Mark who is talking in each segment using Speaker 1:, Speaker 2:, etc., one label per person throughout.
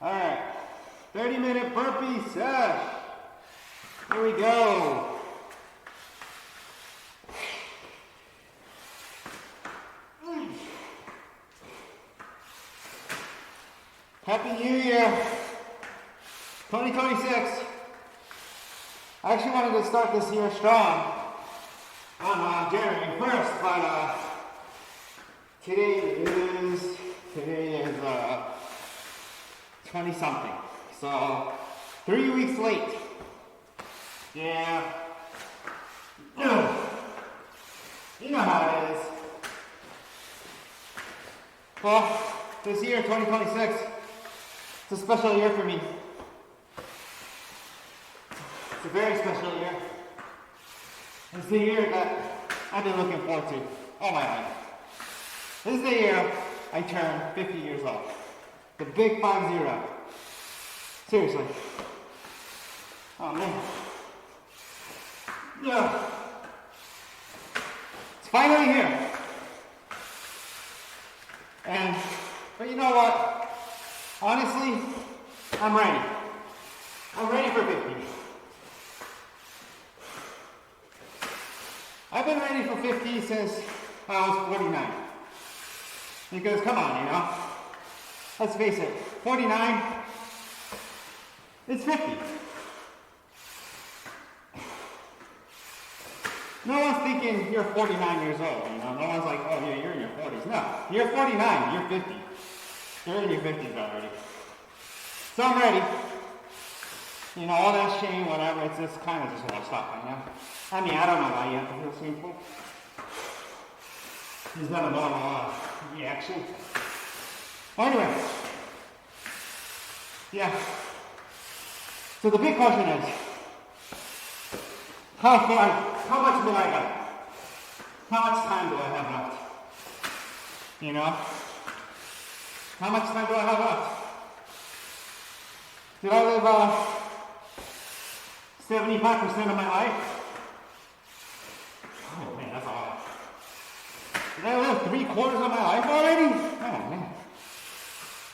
Speaker 1: Alright, 30-minute burpee sesh. Here we go. Happy New Year, 2026. I actually wanted to start this year strong on January 1st, but today is 20-something, so 3 weeks late. Yeah, you know how it is. Well, this year, 2026, it's a special year for me. It's a very special year. It's the year that I've been looking forward to all my life. This is the year I turn 50 years old. The big 5-0. Seriously. Oh man. Yeah. It's finally here. But you know what? Honestly, I'm ready. I'm ready for 50. I've been ready for 50 since I was 49. Because come on, let's face it, 49, it's 50. No one's thinking you're 49 years old, No one's like, oh yeah, you're in your 40s. No, you're 49, you're 50. You're in your 50s already. So I'm ready. All that shame, whatever, it's just kind of just washed off right now. I mean, I don't know why you have to feel shameful. It's not a normal reaction. Well, anyway. Yeah. So the big question is, how much will I got? How much time do I have left? How much time do I have left? Did I live 75% of my life? Oh man, that's a lot. Did I live 3/4 of my life already?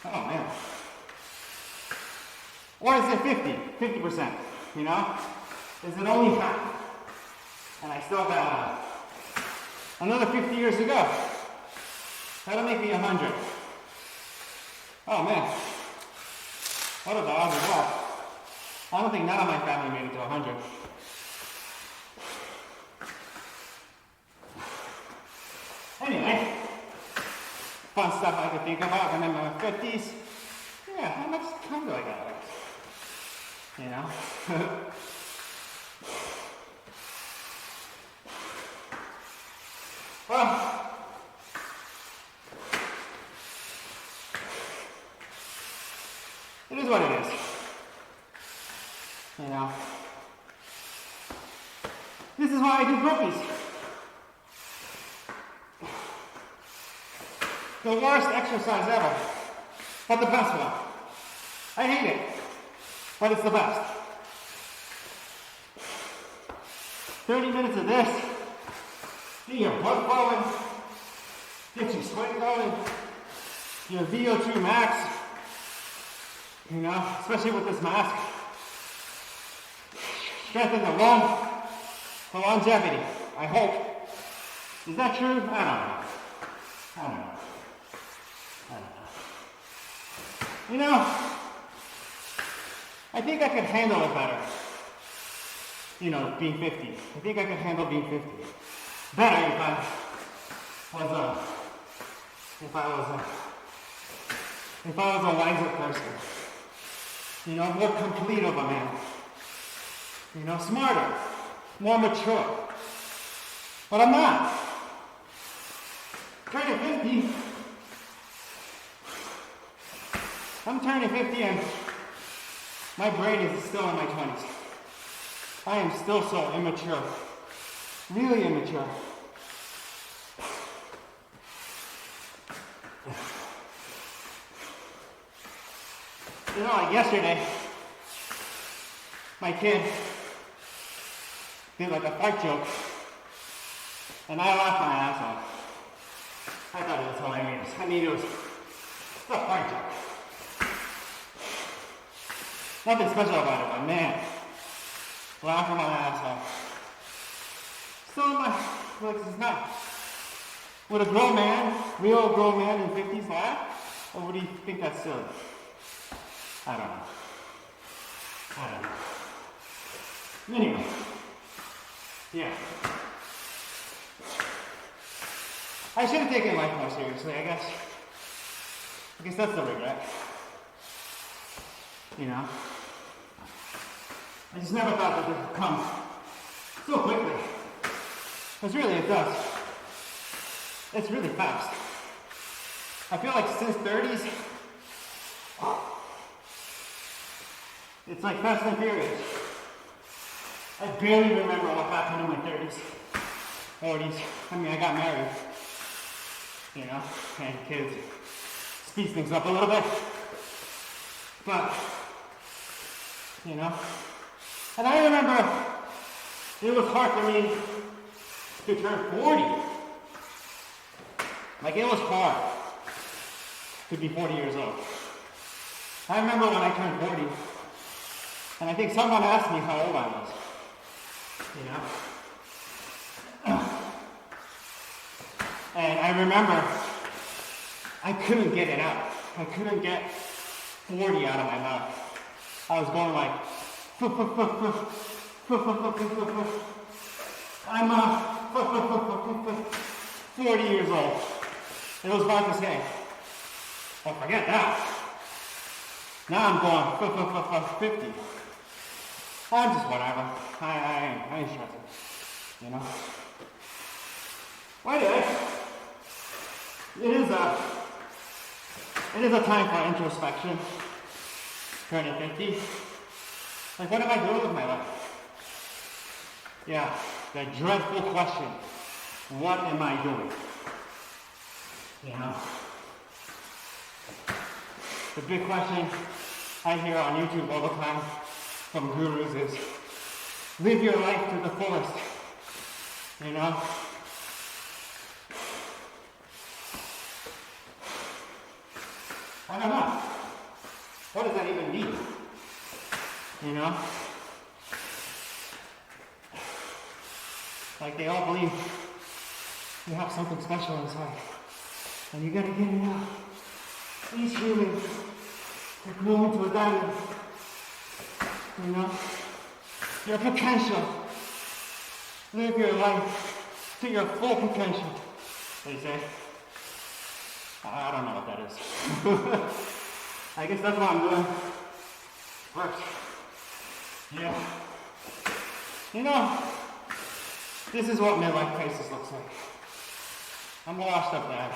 Speaker 1: Oh man. Or is it 50%? Is it only half? And I still got another 50 years to go. That'll make me 100. Oh man. What are the odds of that? I don't think none of my family made it to 100. Anyway, fun stuff I could think about when I'm in my 50s. Yeah, how much time do I got left? Well, it is what it is. This is why I do burpees. The worst exercise ever, but the best one. I hate it, but it's the best. 30 minutes of this, get your blood flowing, get your sweat going, your VO2 max, especially with this mask. Strengthen the longevity, I hope. Is that true? I don't know. I think I could handle it better. Being 50. I think I could handle being 50 better if I was a wiser person. More complete of a man. Smarter, more mature. But I'm not. I'm turning 50 and my brain is still in my 20s. I am still so immature. Really immature. Like yesterday, my kid did like a fart joke, and I laughed my ass off. I thought it was hilarious. It was a fart joke. Nothing special about it, but man, laughing my ass off. So like, it's not. Would a grown man, real grown man in 50s laugh? Or would he think that's silly? I don't know. Anyway, yeah. I should have taken life more seriously, I guess. I guess that's the regret. You know? I just never thought that this would come so quickly. Because really it does. It's really fast. I feel like since 30s, it's like Fast and Furious. I barely remember what happened in my 30s, 40s. I mean, I got married, you know, and kids. Speeds things up a little bit. But, you know, and I remember it was hard for me to turn 40. Like, it was hard to be 40 years old. I remember when I turned 40, and I think someone asked me how old I was, you know? And I remember I couldn't get it out. I couldn't get 40 out of my mouth. I was going like, I'm 40 years old. It was hard to say. Oh, forget that. Now I'm going 50. I'm just whatever. I ain't stressing. You know? Well, anyway, it is a time for introspection. Turning 50. Like, what am I doing with my life? Yeah, the dreadful question. What am I doing? You know? The big question I hear on YouTube all the time from gurus is, live your life to the fullest. You know? I don't know. What does that even mean? You know? Like, they all believe you have something special inside. And you gotta get it out. Each human to grow into a diamond. You know? Your potential. Live your life to your full potential, they say. I don't know what that is. I guess that's what I'm doing. Works. Yeah. You know, this is what midlife crisis looks like. I'm washed up, Dad.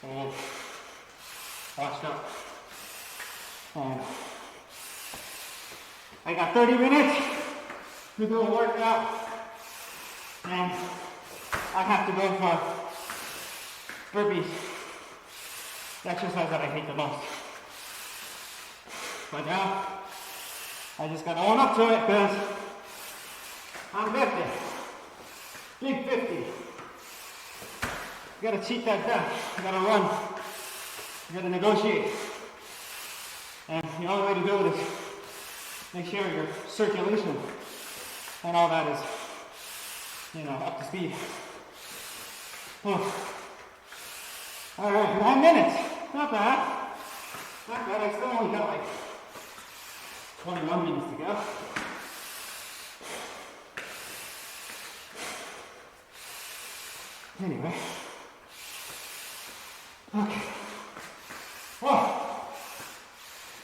Speaker 1: Old. Washed up. And I got 30 minutes to do a workout. And I have to go for burpees. The exercise that I hate the most. But now, I just gotta own up to it because I'm 50. Big 50. You gotta cheat that death. You gotta run. You gotta negotiate. And the only way to do it is make sure your circulation and all that is, you know, up to speed. All right, 9 minutes. Not bad. Not bad. I still only got like 21 minutes to go. Anyway. Okay. Well,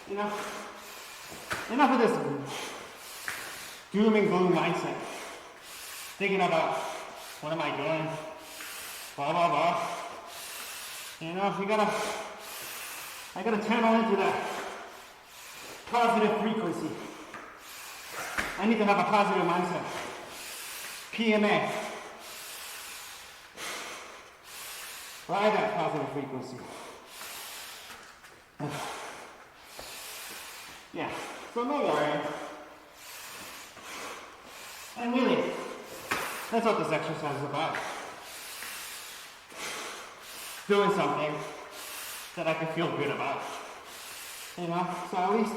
Speaker 1: you know, enough of this doom and gloom mindset. Thinking about what am I doing? Blah, blah, blah. You know, I gotta channel into that positive frequency. I need to have a positive mindset. PMA. Ride that positive frequency. Yeah, so no worrying. And really, that's what this exercise is about. Doing something that I can feel good about. You know, so at least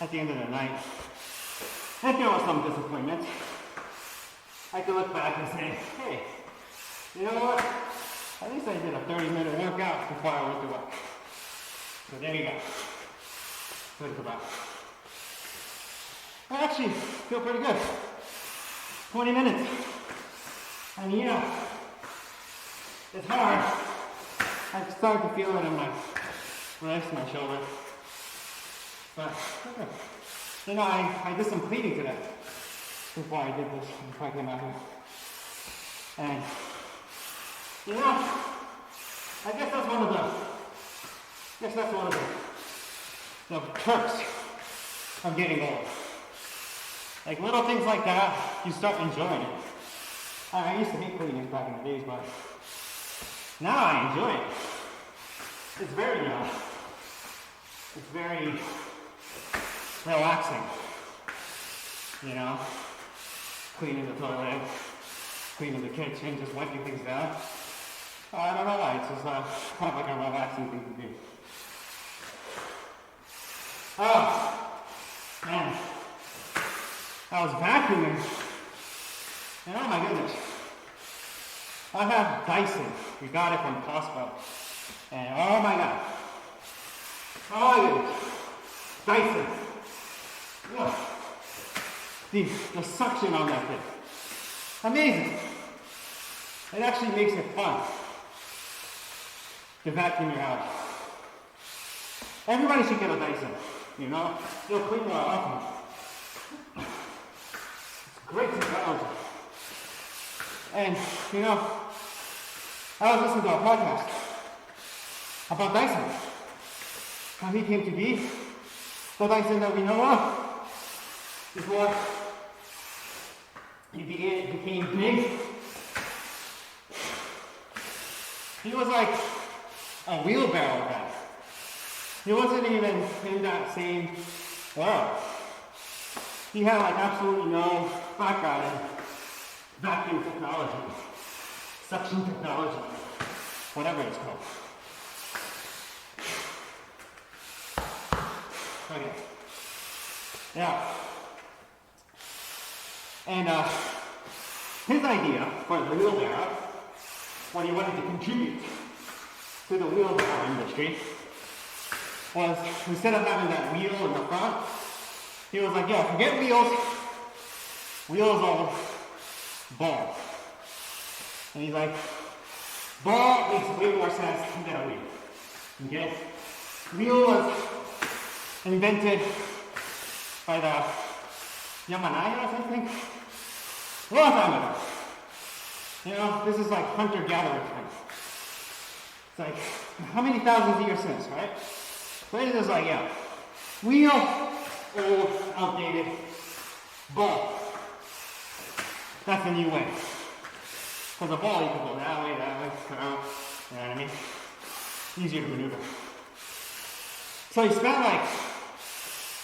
Speaker 1: at the end of the night, if there was some disappointment, I could look back and say, hey, you know what? At least I did a 30-minute workout before I went to work. So there you go. Think about it. I actually feel pretty good. 20 minutes. And you know, it's hard. I start to feel it in my wrist, my shoulder. But, okay. You know, I did some cleaning today before I did this, before I came out here. And, you know, I guess that's one of the perks of getting old. Like little things like that, you start enjoying it. I used to hate cleaning back in the days, but now I enjoy it. It's very it's very relaxing. You know, cleaning the toilet, cleaning the kitchen, just wiping things down. I don't know why, it's just kind of like a relaxing thing to do. Oh, man. I was vacuuming, and oh my goodness. I have Dyson. We got it from Costco. And oh my god. Oh my goodness. Dyson. Ugh. The suction on that thing. Amazing. It actually makes it fun to vacuum your house. Everybody should get a Dyson, you know? It'll clean you up. It's great technology. And, you know, I was listening to a podcast about Dyson. How he came to be the Dyson that we know of before he became big. He was like a wheelbarrow guy. He wasn't even in that same world. He had like absolutely no background in vacuum technology, suction technology, whatever it's called. Okay. Yeah. And his idea for the wheelbarrow, when he wanted to contribute to the wheelbarrow industry, was instead of having that wheel in the front, he was like, yo, forget wheels. Wheels are ball. And he's like, ball makes way more sense than a wheel. Okay? Wheel was invented by the Yamanai or something. A long time ago. You know, this is like hunter-gatherer time. It's like, how many thousands of years since, right? So it is like, yeah, wheel, old, outdated, ball. That's the new way. Because a ball, you can go that way, you know what I mean? Easier to maneuver. So he spent like,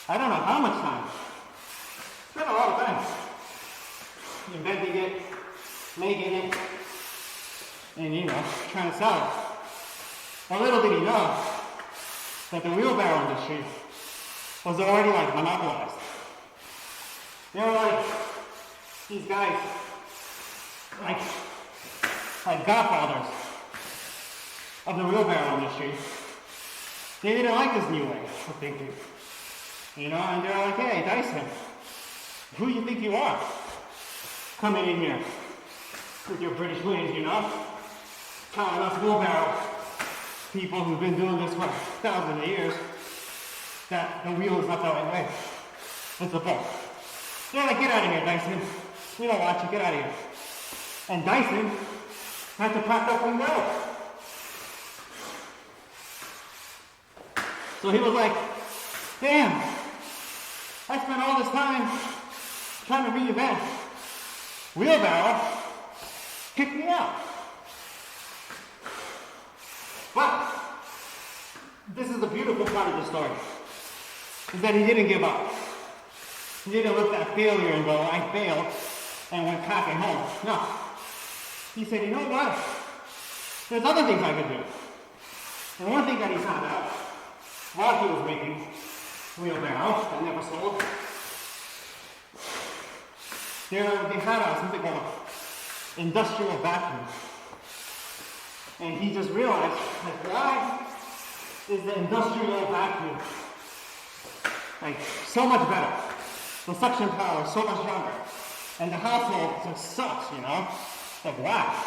Speaker 1: I don't know how much time. Spent a lot of time inventing it, making it, and you know, trying to sell it. A little did he know that the wheelbarrow industry was already like monopolized. They were like these guys, like godfathers of the wheelbarrow industry. They didn't like this new way of thinking, you know, and they're like, hey, Dyson, who do you think you are? Coming in here with your British ways, you know, telling us wheelbarrow people who've been doing this for thousands of years that the wheel is not the right way. It's a ball. They're like, get out of here, Dyson. We don't want you, get out of here. And Dyson had to pack up and go. So he was like, damn, I spent all this time trying to reinvent wheelbarrow, kick me out. But this is the beautiful part of the story, is that he didn't give up. He didn't look at failure and go, I failed, and went packing home. No. He said, you know what? There's other things I could do. And one thing that he found out while he was making wheelbarrow I never sold. They had something called an industrial vacuum. And he just realized, like, why is the industrial vacuum like so much better? The suction power is so much stronger. And the household just sucks, you know? Like, wow.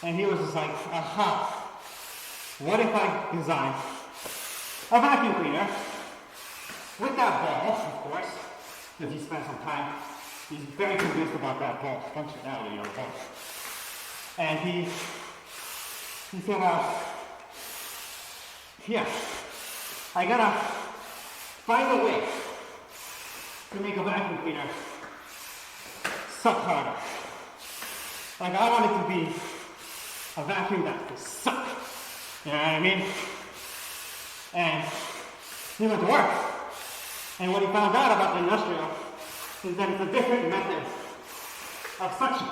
Speaker 1: And he was just like, aha. What if I design a vacuum cleaner with that ball, of course, because he spent some time, he's very convinced about that ball functionality of the ball. And he said, yeah, I gotta find a way to make a vacuum cleaner suck harder. Like, I want it to be a vacuum that can suck. You know what I mean? And he went to work. And what he found out about the industrial is that it's a different method of suction.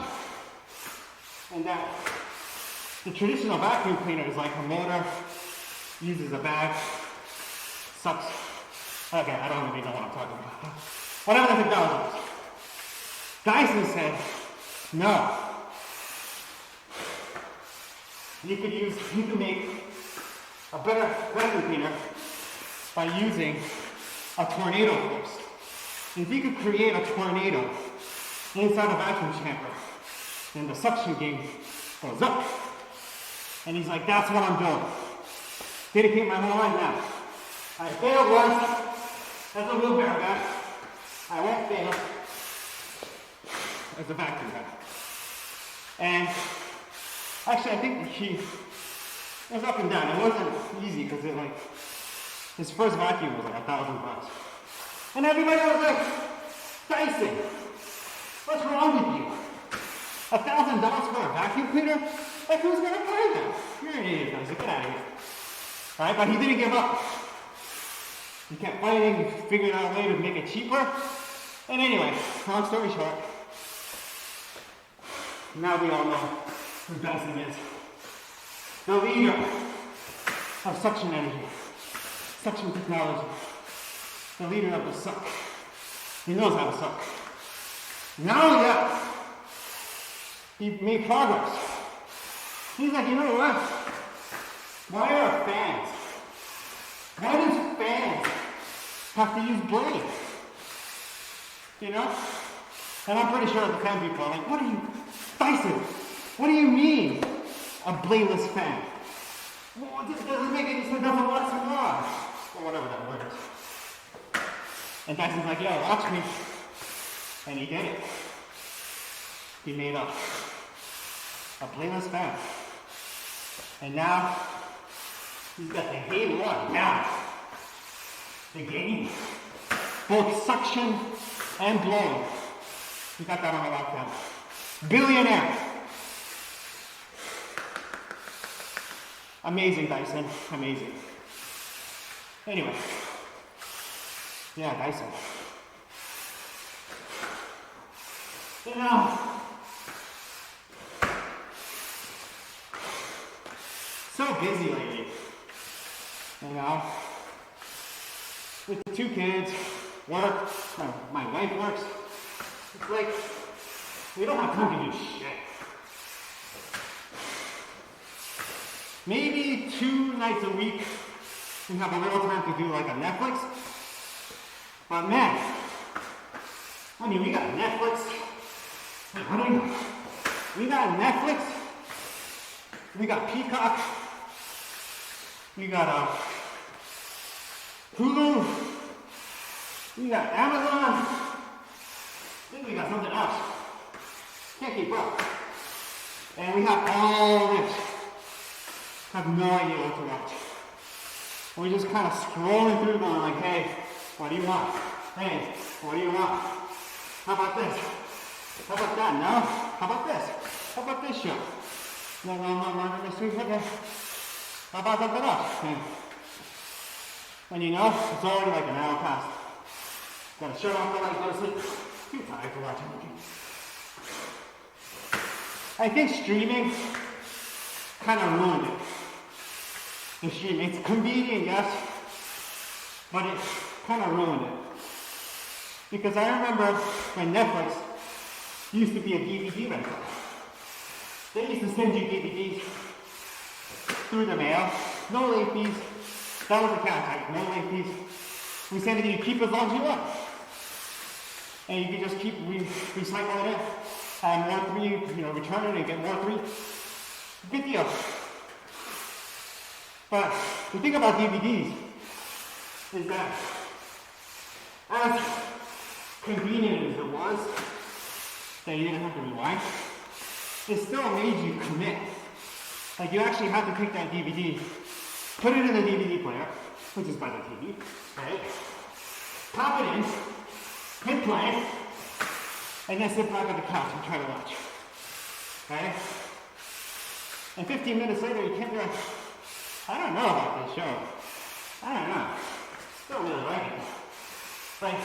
Speaker 1: And that the traditional vacuum cleaner is like a motor, uses a bag, sucks. Okay, I don't really know what I'm talking about. Whatever the technology is. Dyson said, no. You could make a better vacuum cleaner by using a tornado force. If you could create a tornado inside a vacuum chamber, then the suction game goes up. And he's like, that's what I'm doing. Dedicate my whole life now. I failed once as a wheelbarrow guy. I won't fail as a vacuum guy. And actually, I think it was up and down. It wasn't easy because his first vacuum was like $1,000. And everybody was like, Dyson, what's wrong with you? $1,000 for a vacuum cleaner? Like, who's gonna buy that? You're an idiot, Dyson, get out of here. Right? But he didn't give up. He kept fighting, he figured out a way to make it cheaper. And anyway, long story short, now we all know who Dyson is. The leader of suction energy, suction technology, the leader of the suck. He knows how to suck. Not only that, he made progress. He's like, you know what? Why are fans? Why do fans have to use blades? You know? And I'm pretty sure the fan people are like, what are you, Dyson? What do you mean, a bladeless fan? Well, this doesn't make any sense, doesn't watch the car. Or whatever that word is. And Dyson's like, yo, watch me. And he did it. He made a bladeless fan. And now, he's got the Halo on down. The game. Both suction and blowing. He got that on a lockdown. Billionaire. Amazing, Dyson. Amazing. Anyway. Yeah, Dyson. You know, so busy lately. You know, with the 2 kids, work, my wife works. It's like, we don't have time to do shit. Maybe 2 nights a week, we have a little time to do like a Netflix. But man, I mean, we got Netflix. What do we got? We got Netflix. We got Peacock. We got Hulu. We got Amazon. I think we got something else. Can't keep up. And we have all this. Have no idea what to watch. We're just kind of scrolling through going like, hey, what do you want? Hey, what do you want? How about this? How about that? No? How about this? How about this show? No, this week, okay. How about something else? And you know, it's already like an hour past. Gotta shut off the light, go to sleep. Too tired to watch anything. I think streaming kind of ruined it. The streaming, it's convenient, yes. but it kind of ruined it. Because I remember when Netflix used to be a DVD rental. They used to send you DVDs through the mail, no late fees. That was the catch, no late fees. We send it to you, keep as long as you want. And you can just keep recycling it, and more three, return it and get more three. Good deal. But the thing about DVDs is that as convenient as it was, that you didn't have to rewind, it still made you commit. Like you actually have to take that DVD, put it in the DVD player, which is by the TV, right? Pop it in, hit play, and then sit back on the couch and try to watch, right? And 15 minutes later, you can't be like, I don't know about this show. I don't know. Don't really like it. Like,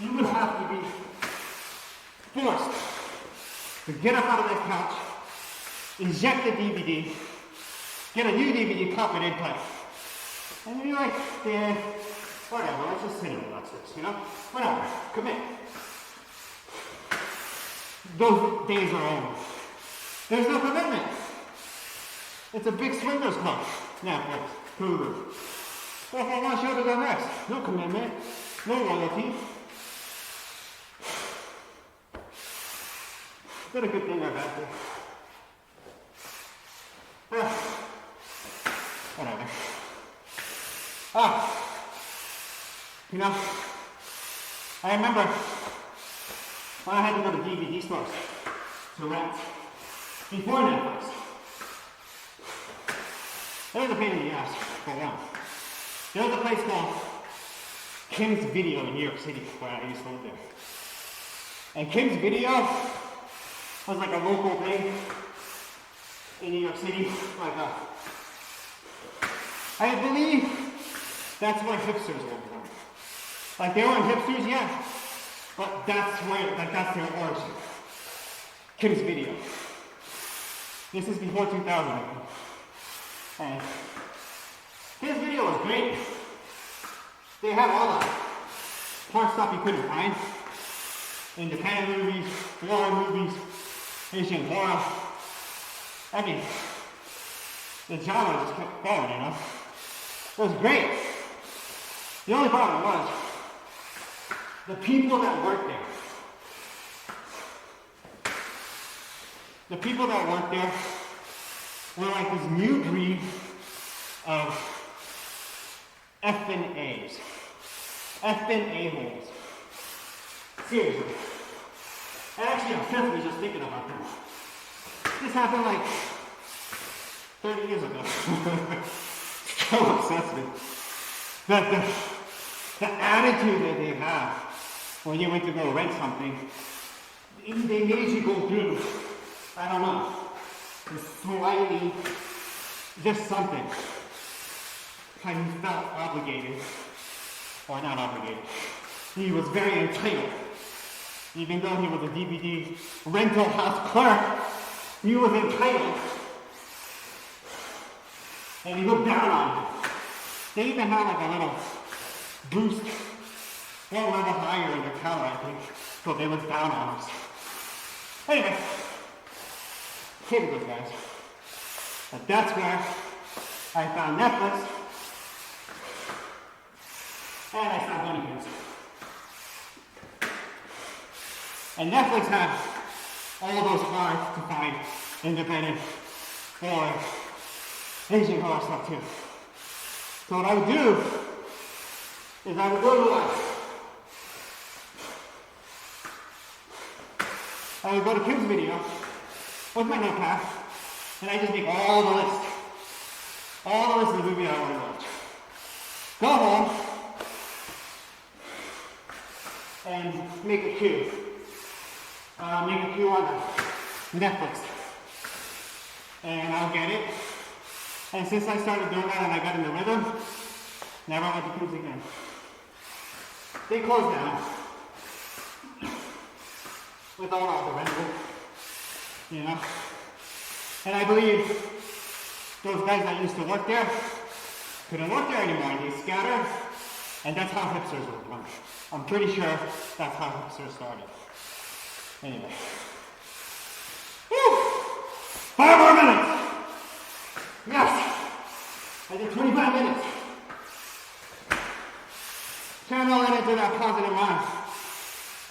Speaker 1: you would have to be forced to get up out of that couch, inject the DVD, get a new DVD, pop it in, play. And then you're like, yeah, whatever, let's just sit and watch this, Whatever, commit. Those days are over. There's no commitment. It's a big swingers club. Netflix, Hulu. Well, if I want show to go next, no commitment, no loyalty. Is that a good thing or a bad thing? Whatever. I remember when I had to go to DVD stores to rent before Netflix. It was a pain in the ass for one. There was a place called Kim's Video in New York City where I used to live there. And Kim's Video was like a local thing in New York City. I believe that's where hipsters were born. Like they weren't hipsters yet, but that's their origin. Kim's Video. This is before 2000, I think. And Kim's Video was great. They had all the horror stuff you couldn't find. Independent movies, horror movies, Asian horror. I mean, the genre just kept going, It was great. The only problem was the people that worked there. The people that worked there were like this new breed of effing A's. Effing A-holes. Seriously. And actually, I'm definitely just thinking about this. This happened like 30 years ago. So obsessed with the attitude that they have when you went to go rent something. They made you go through, I don't know, slightly, just something. How you felt obligated, or not obligated. He was very entitled. Even though he was a DVD rental house clerk, he was entitled. And he looked down on you. They even had like a little boost, one level higher in the counter, I think, so they looked down on us. Anyway, hated those guys. But that's where I found Netflix, and I stopped going to kids. And Netflix had all those hard to find independent or Asian horror stuff too. So what I would do is I would go to Kim's Video with my notepad, and I just make all the list of the movies I want to watch. Go home and make a queue. Make a queue on Netflix, and I'll get it. And since I started doing that and I got in the rhythm, never went to cruise again. They closed down with all the rental, And I believe those guys that used to work there couldn't work there anymore. They scattered And that's how hipsters were. I'm pretty sure that's how hipsters started. Anyway. Woo! 5 more minutes! Yes! I did 25 minutes. Channel it into that positive mind.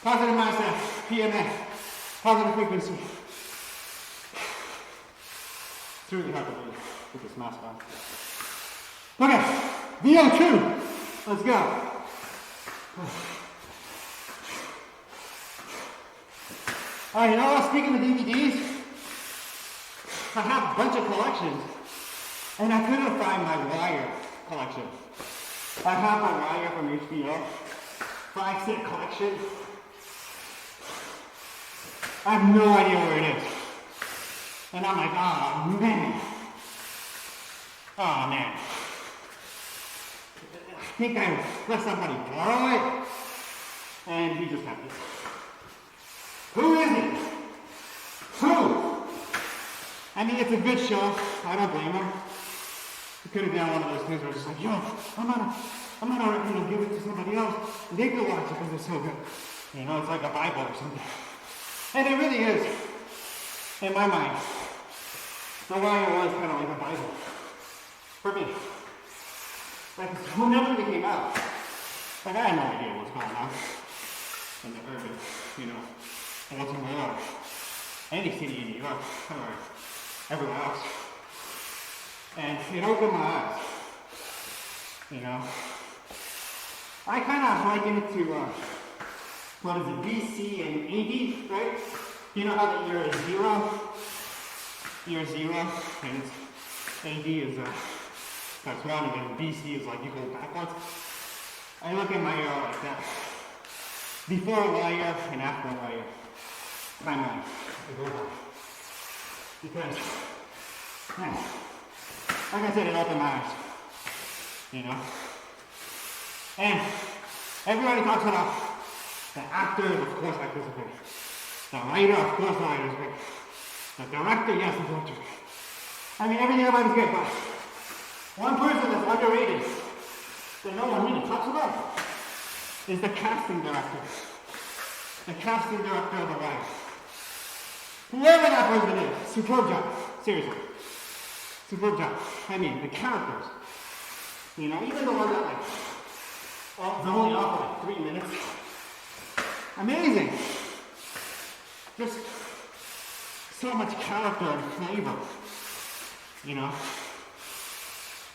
Speaker 1: Positive mindset, PMS, positive frequency. It's really hard to believe with this mask on. Okay, VO2. Let's go. Alright, you know what? Speaking of DVDs, I have a bunch of collections, and I couldn't find my Wire collection. I have my Wire from HBO, 5-set collection. I have no idea where it is. And I'm like, oh man. Oh man. I think I let somebody borrow it, and he just happened. Who is it? Who? I mean, it's a good show. I don't blame him. He could have done one of those things where it's like, yo, I'm gonna give it to somebody else, and they can watch it because it's so good. You know, it's like a Bible or something. And it really is, in my mind. The Wire was kind of like a Bible for me. Like, whenever it came out, like, I had no idea what was going on in the urban, you know, Baltimore, or any city in New York, or everywhere else. And it opened my eyes, you know. I kind of liken it to, what is it, BC and AD, right? You know how the year is zero, and it's, AD is, that's rounding, and BC is like you go backwards. I look at my year like that. Before Wire and after Wire. Timeline. Because, man, like I said, it opened my eyes. You know? And everybody talks about the actors, of course actors are great. The writer, of course the writer is great. The director, yes, the director. I mean, everything about it is great, but one person that's underrated that no one really talks about is the casting director. The casting director of the Wire. Whoever that person is, superb job. Seriously. Superb job. I mean, the characters. You know, even the one that like, oh, they're only off for like 3 minutes. Amazing. Just so much character and flavor. You know?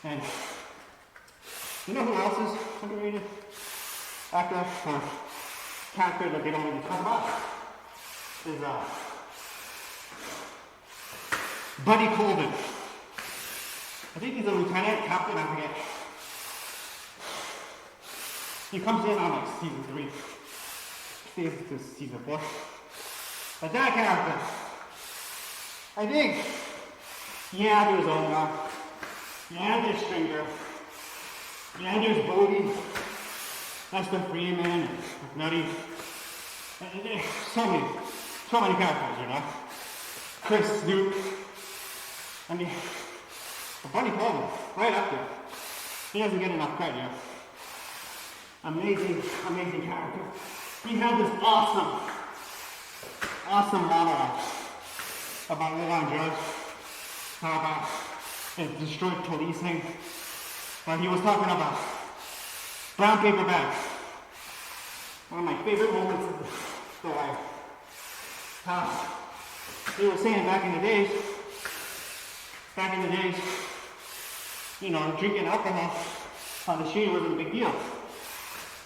Speaker 1: And you know who else is underrated? Actor or character that they don't even talk about is Buddy Colvin. I think he's a lieutenant, captain, I forget. He comes in on like season 3. Stays to season 4. But that character, I think, yeah, there's Omar. Yeah, there's Stringer. Yeah, there's Bodie. Aston Freeman and McNutty. And there's so many characters, you know. Chris Duke. I mean, Buddy Colvin, right up there. He doesn't get enough credit, you know. Amazing character. He had this awesome monologue about war on drugs, how about it destroyed policing. But he was talking about brown paper bags. One of my favorite moments of the Wire. How he was saying back in the days, you know, drinking alcohol on the street wasn't a big deal.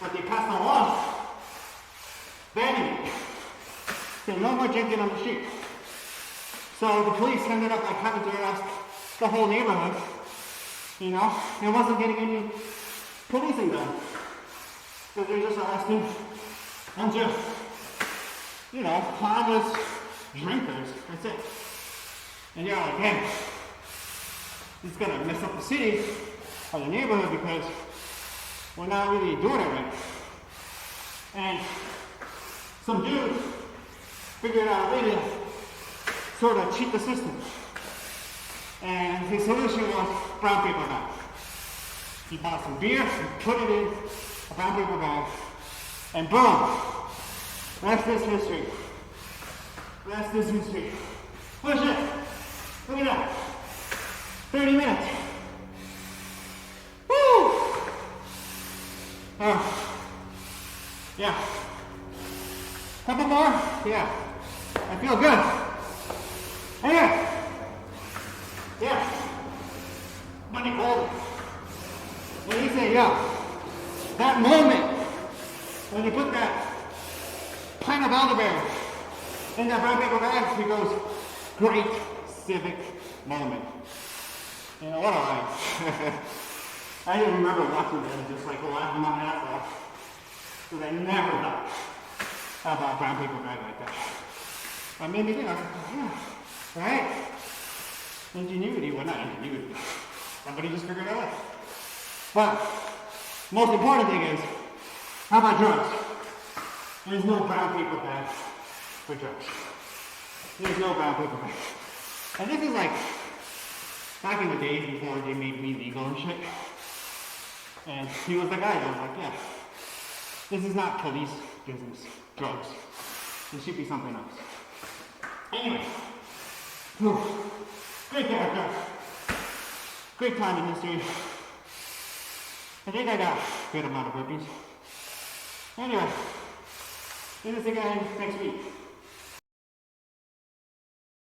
Speaker 1: But they passed a law banning it. Saying no more drinking on the street. So the police ended up like having to arrest the whole neighborhood. You know, it wasn't getting any policing done. So they're just arresting a bunch of, you know, harmless drinkers. That's it. And you're like, man, it's gonna mess up the city or the neighborhood because we're not really doing it right. And some dude figured out a way to sort of cheat the system. And his solution was brown paper bag. He bought some beer, he put it in a brown paper bag, and boom! That's this history. That's this history. Push it. Look at that. 30 minutes. Woo! Yeah. Couple more? Yeah. I feel good. Anyway. Yeah. Money cold. When you say, yeah, that moment when you put that pint of elderberry in that brown paper bag, he goes, great civic moment. You know, what a ride. I even remember watching them just like laughing my ass off. Because I never thought about brown paper bag like that. But made me think, I was like, yeah, right? Ingenuity, well not ingenuity. Somebody just figured it out. But, most important thing is, how about drugs? There's no brown paper bag for drugs. There's no brown paper bag. And this is like, back in the days before they made weed legal and shit. And he was the guy that was like, yeah, this is not police business, drugs. It should be something else. Anyway, great character. Great time in history. I think I got a good amount of burpees. Anyway, do this again next week.